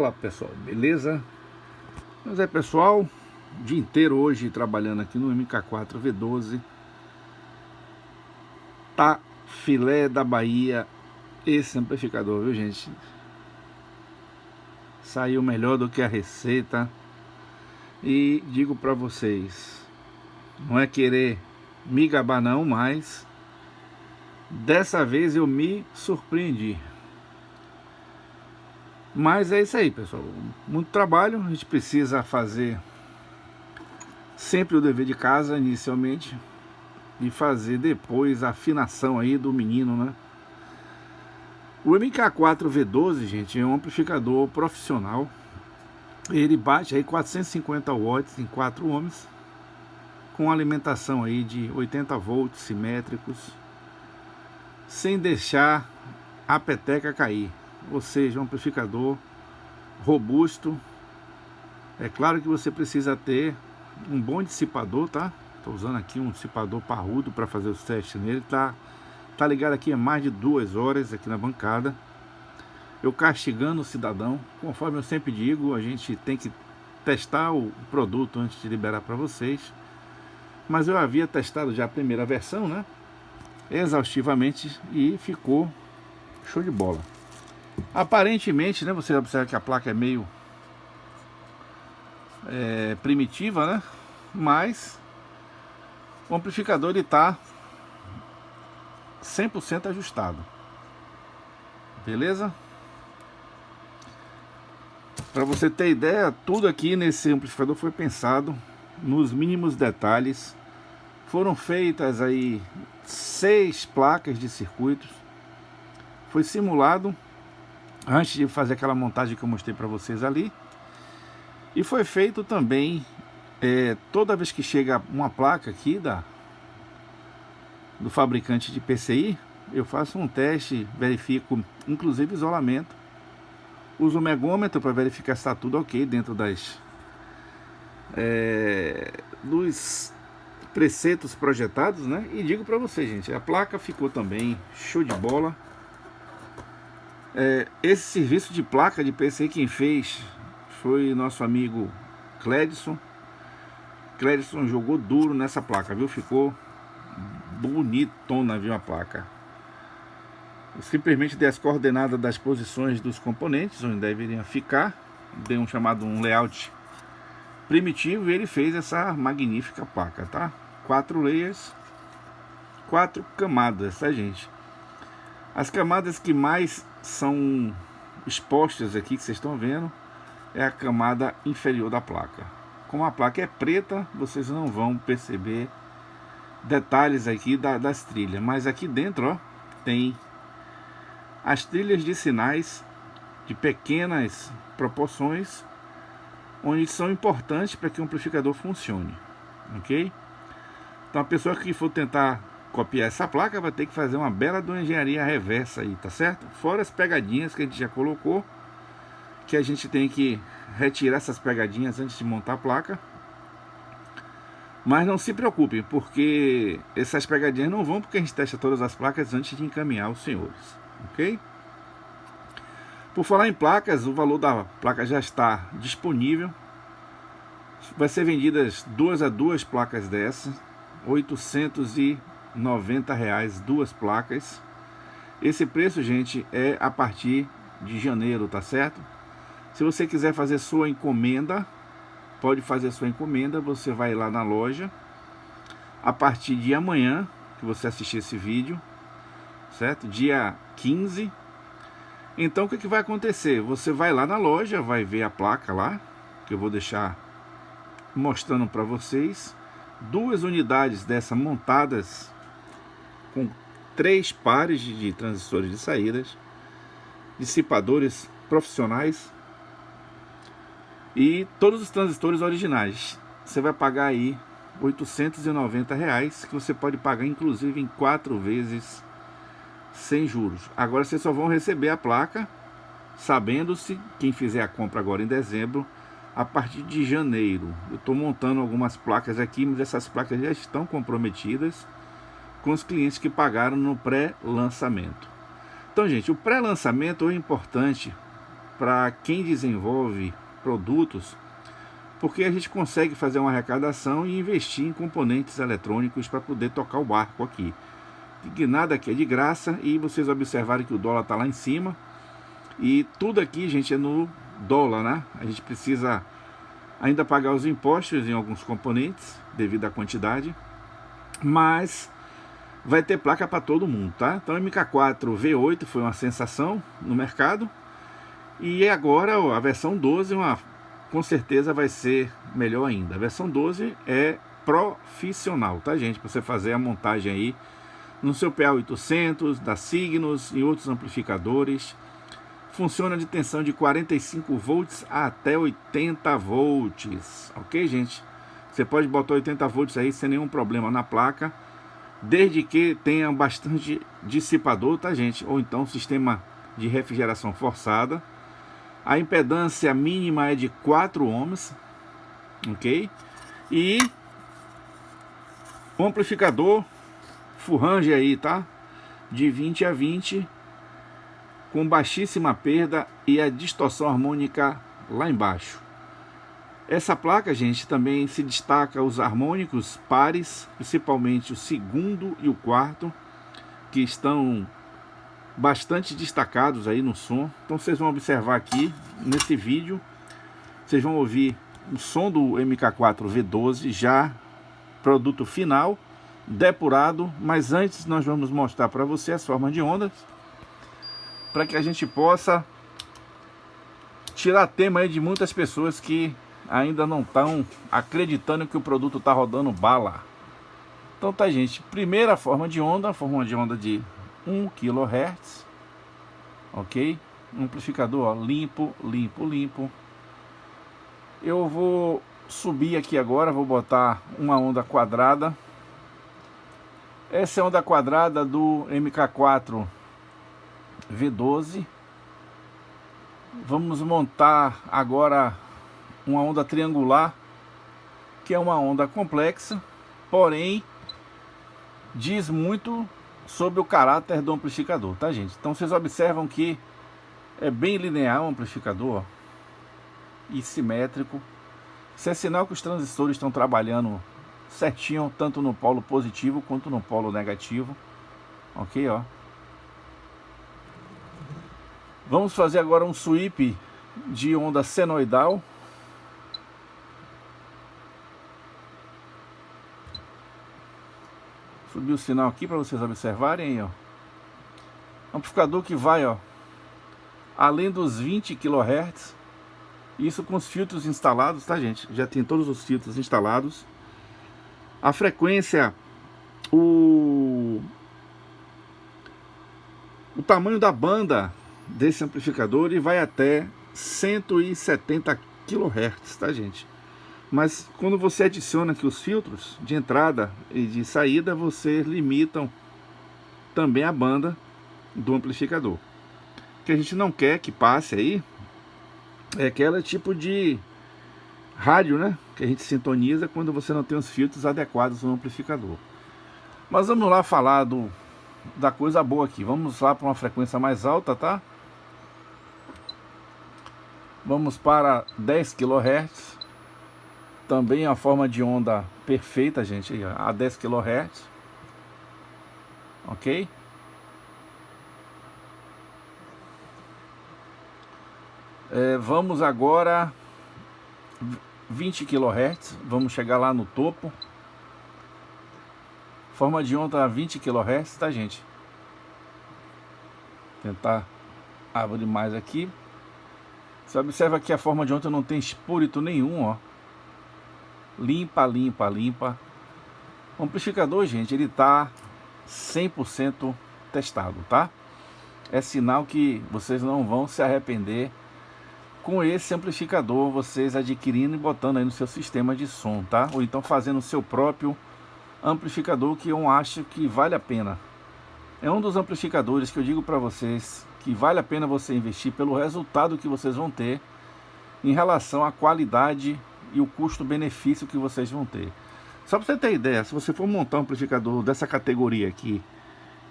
Fala pessoal, beleza? Mas é pessoal, o dia inteiro hoje trabalhando aqui no MK4 V12. Tá filé da Bahia esse amplificador, viu gente? Saiu melhor do que a receita. E digo pra vocês, não é querer me gabar não, mas dessa vez eu me surpreendi. Mas é isso aí, pessoal. Muito trabalho, a gente precisa fazer sempre o dever de casa inicialmente e fazer depois a afinação aí do menino, né? O MK4 V12, gente, é um amplificador profissional. Ele bate aí 450 watts em 4 ohms, com alimentação aí de 80 volts simétricos, sem deixar a peteca cair. Ou seja, um amplificador robusto. É claro que você precisa ter um bom dissipador, tá? Estou usando aqui um dissipador parrudo para fazer os testes nele. Tá ligado aqui há mais de 2 horas aqui na bancada. Eu castigando o cidadão. Conforme eu sempre digo, a gente tem que testar o produto antes de liberar para vocês. Mas eu havia testado já a primeira versão, né? Exaustivamente, e ficou show de bola. Aparentemente, né, você observa que a placa é meio primitiva, né? Mas o amplificador ele tá 100% ajustado. Beleza? Para você ter ideia, tudo aqui nesse amplificador foi pensado nos mínimos detalhes. Foram feitas aí 6 placas de circuitos. Foi simulado antes de fazer aquela montagem que eu mostrei para vocês ali. E foi feito também, toda vez que chega uma placa aqui do fabricante de PCI, eu faço um teste, verifico inclusive isolamento. Uso o megômetro para verificar se está tudo ok dentro dos preceitos projetados, né? E digo para vocês, gente, a placa ficou também show de bola. Esse serviço de placa de PCI quem fez foi nosso amigo Cledson. Cledson jogou duro nessa placa, viu? Ficou bonitona, viu, a placa. Eu simplesmente dei as coordenadas das posições dos componentes, onde deveriam ficar. Dei um layout primitivo e ele fez essa magnífica placa, tá? 4 layers, 4 camadas, tá, gente? As camadas que mais são expostas aqui, que vocês estão vendo, é a camada inferior da placa. Como a placa é preta, vocês não vão perceber detalhes aqui das trilhas. Mas aqui dentro, ó, tem as trilhas de sinais de pequenas proporções, onde são importantes para que o amplificador funcione, ok? Então a pessoa que for tentar copiar essa placa vai ter que fazer uma bela de uma engenharia reversa aí, tá certo? Fora as pegadinhas que a gente já colocou, que a gente tem que retirar essas pegadinhas antes de montar a placa. Mas não se preocupe, porque essas pegadinhas não vão, porque a gente testa todas as placas antes de encaminhar os senhores, ok? Por falar em placas, o valor da placa já está disponível. Vai ser vendidas 2 a 2 placas dessas, R$890, 2 placas. Esse preço, gente, é a partir de janeiro, tá certo? Se você quiser fazer sua encomenda, pode fazer sua encomenda. Você vai lá na loja a partir de amanhã, que você assistir esse vídeo, certo? Dia 15. Então o que vai acontecer? Você vai lá na loja, vai ver a placa lá, que eu vou deixar mostrando para vocês. 2 unidades dessa montadas com 3 pares de transistores de saídas, dissipadores profissionais e todos os transistores originais. Você vai pagar aí R$890, que você pode pagar inclusive em 4 vezes sem juros. Agora vocês só vão receber a placa, sabendo-se, quem fizer a compra agora em dezembro, a partir de janeiro. Eu estou montando algumas placas aqui, mas essas placas já estão comprometidas com os clientes que pagaram no pré-lançamento. Então, gente, o pré-lançamento é importante para quem desenvolve produtos, porque a gente consegue fazer uma arrecadação e investir em componentes eletrônicos para poder tocar o barco aqui. Que nada aqui é de graça, e vocês observarem que o dólar está lá em cima, e tudo aqui, gente, é no dólar, né? A gente precisa ainda pagar os impostos em alguns componentes, devido à quantidade, mas vai ter placa para todo mundo, tá? Então MK4 V8 foi uma sensação no mercado, e agora a versão 12 com certeza vai ser melhor ainda. A versão 12 é profissional, tá, gente? Para você fazer a montagem aí no seu PA800, da Cygnus e outros amplificadores. Funciona de tensão de 45 volts até 80 volts, ok, gente? Você pode botar 80 volts aí sem nenhum problema na placa, desde que tenha bastante dissipador, tá, gente? Ou então sistema de refrigeração forçada. A impedância mínima é de 4 ohms, ok? E o amplificador full range aí, tá? De 20 a 20, com baixíssima perda e a distorção harmônica lá embaixo. Essa placa, gente, também se destaca os harmônicos pares, principalmente o segundo e o quarto, que estão bastante destacados aí no som. Então vocês vão observar aqui nesse vídeo, vocês vão ouvir o som do MK4 V12 já produto final, depurado. Mas antes nós vamos mostrar para você as formas de ondas, para que a gente possa tirar tema aí de muitas pessoas que ainda não estão acreditando que o produto está rodando bala. Então tá, gente, primeira forma de onda de 1 kHz, ok? Um amplificador, ó, limpo. Eu vou subir aqui agora, vou botar uma onda quadrada. Essa é a onda quadrada do MK4 V12. Vamos montar agora uma onda triangular, que é uma onda complexa, porém diz muito sobre o caráter do amplificador, tá, gente? Então vocês observam que é bem linear o amplificador, ó, e simétrico. Isso é sinal que os transistores estão trabalhando certinho, tanto no polo positivo quanto no polo negativo, ok, ó. Vamos fazer agora um sweep de onda senoidal. Subir o sinal aqui para vocês observarem aí, ó. Amplificador que vai, ó, além dos 20 kHz. Isso com os filtros instalados, tá, gente? Já tem todos os filtros instalados. A frequência, o tamanho da banda desse amplificador, ele vai até 170 kHz, tá, gente? Mas quando você adiciona aqui os filtros de entrada e de saída, você limitam também a banda do amplificador. O que a gente não quer que passe aí é aquele tipo de rádio, né, que a gente sintoniza quando você não tem os filtros adequados no amplificador. Mas vamos lá falar da coisa boa aqui. Vamos lá para uma frequência mais alta, tá? Vamos para 10 kHz. Também a forma de onda perfeita, gente, a 10 kHz. Ok? Vamos agora 20 kHz. Vamos chegar lá no topo. Forma de onda 20 kHz, tá, gente? Tentar abrir mais aqui. Você observa que a forma de onda não tem espúrito nenhum, ó. Limpa. O amplificador, gente, ele tá 100% testado, tá? É sinal que vocês não vão se arrepender com esse amplificador, vocês adquirindo e botando aí no seu sistema de som, tá? Ou então fazendo o seu próprio amplificador, que eu acho que vale a pena. É um dos amplificadores que eu digo para vocês que vale a pena você investir pelo resultado que vocês vão ter em relação à qualidade e o custo-benefício que vocês vão ter. Só para você ter ideia, se você for montar um amplificador dessa categoria aqui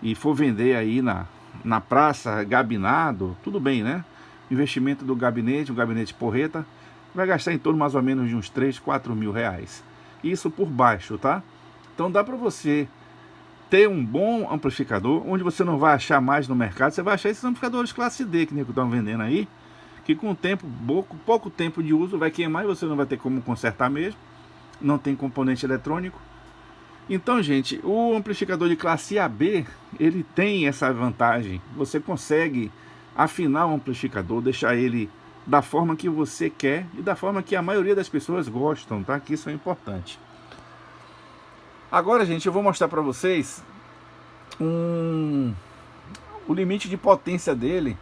e for vender aí na praça, gabinado, tudo bem, né? investimento do gabinete, o gabinete porreta, vai gastar em torno mais ou menos de uns 3, 4 mil reais. Isso por baixo, tá? Então dá para você ter um bom amplificador, onde você não vai achar mais no mercado, você vai achar esses amplificadores classe D que estão vendendo aí, que com o tempo, pouco tempo de uso vai queimar e você não vai ter como consertar mesmo, não tem componente eletrônico. Então, gente, o amplificador de classe AB, ele tem essa vantagem, você consegue afinar o amplificador, deixar ele da forma que você quer e da forma que a maioria das pessoas gostam, tá? Que isso é importante. Agora, gente, eu vou mostrar para vocês o limite de potência dele,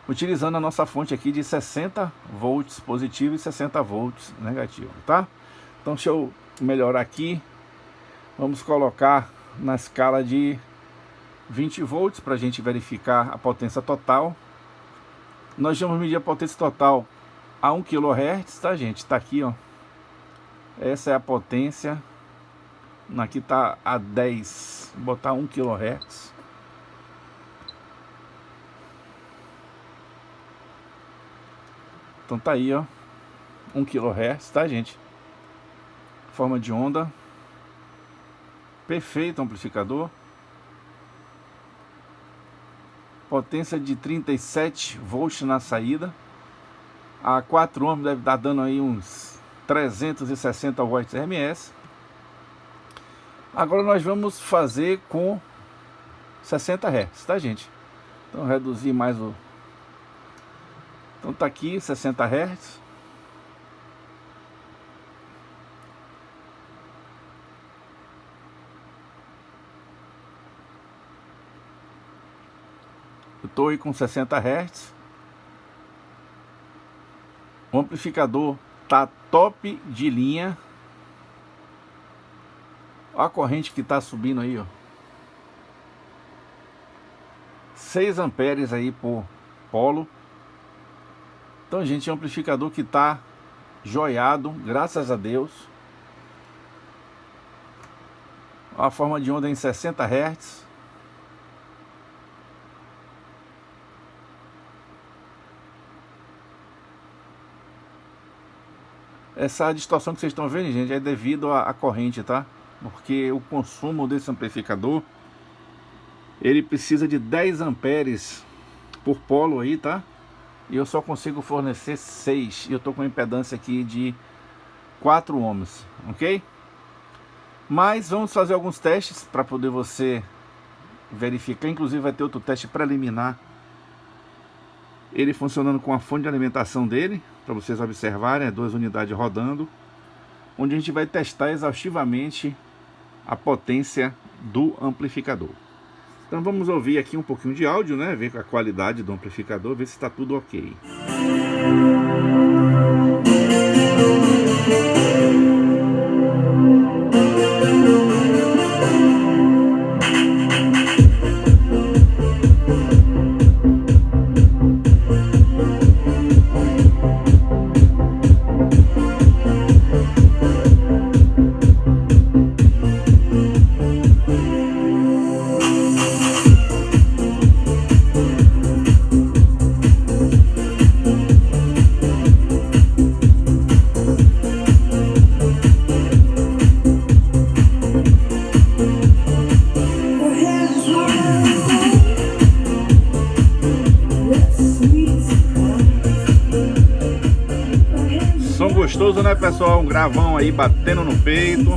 utilizando a nossa fonte aqui de 60 volts positivo e 60 volts negativo, tá? Então, deixa eu melhorar aqui. Vamos colocar na escala de 20 volts para a gente verificar a potência total. Nós vamos medir a potência total a 1 kHz, tá, gente? Tá aqui, ó. Essa é a potência. Aqui tá a 10. Vou botar 1 kHz. Então tá aí, ó. 1 kHz, tá, gente? Forma de onda. Perfeito amplificador. Potência de 37 volts na saída. A 4 ohms deve estar dando aí uns 360 watts RMS. Agora nós vamos fazer com 60 Hz, tá, gente? Então reduzir mais o... Então tá aqui 60 Hz. Eu estou aí com 60 Hz. O amplificador tá top de linha. Olha a corrente que está subindo aí, ó. 6 amperes aí por polo. Então, gente, é um amplificador que está joiado, graças a Deus. A forma de onda em 60 Hz. Essa distorção que vocês estão vendo, gente, é devido à corrente, tá? Porque o consumo desse amplificador, ele precisa de 10 amperes por polo aí, tá? E eu só consigo fornecer 6. E eu tô com uma impedância aqui de 4 ohms, ok? Mas vamos fazer alguns testes para poder você verificar. Inclusive vai ter outro teste preliminar, ele funcionando com a fonte de alimentação dele, para vocês observarem, 2 unidades rodando, onde a gente vai testar exaustivamente a potência do amplificador. Então vamos ouvir aqui um pouquinho de áudio, né? Ver a qualidade do amplificador, ver se está tudo ok. Som gostoso, né, pessoal? Um gravão aí batendo no peito.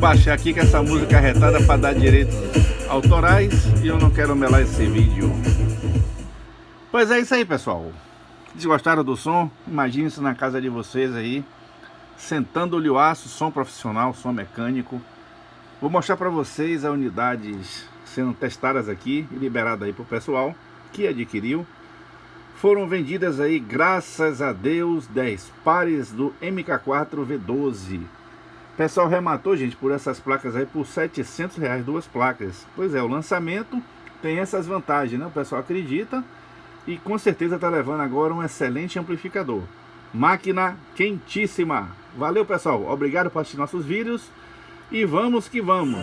baixar aqui que essa música é retada para dar direitos autorais e eu não quero melar esse vídeo. Pois é isso aí, pessoal. Se gostaram do som, imagine isso na casa de vocês aí, sentando-lhe o aço, som profissional, som mecânico. Vou mostrar para vocês as unidades sendo testadas aqui e liberadas aí para o pessoal que adquiriu. Foram vendidas aí, graças a Deus, 10 pares do MK4 V12. O pessoal rematou, gente, por essas placas aí por R$700, duas placas. Pois é, o lançamento tem essas vantagens, né? O pessoal acredita e com certeza está levando agora um excelente amplificador. Máquina quentíssima. Valeu, pessoal. Obrigado por assistir nossos vídeos e vamos que vamos.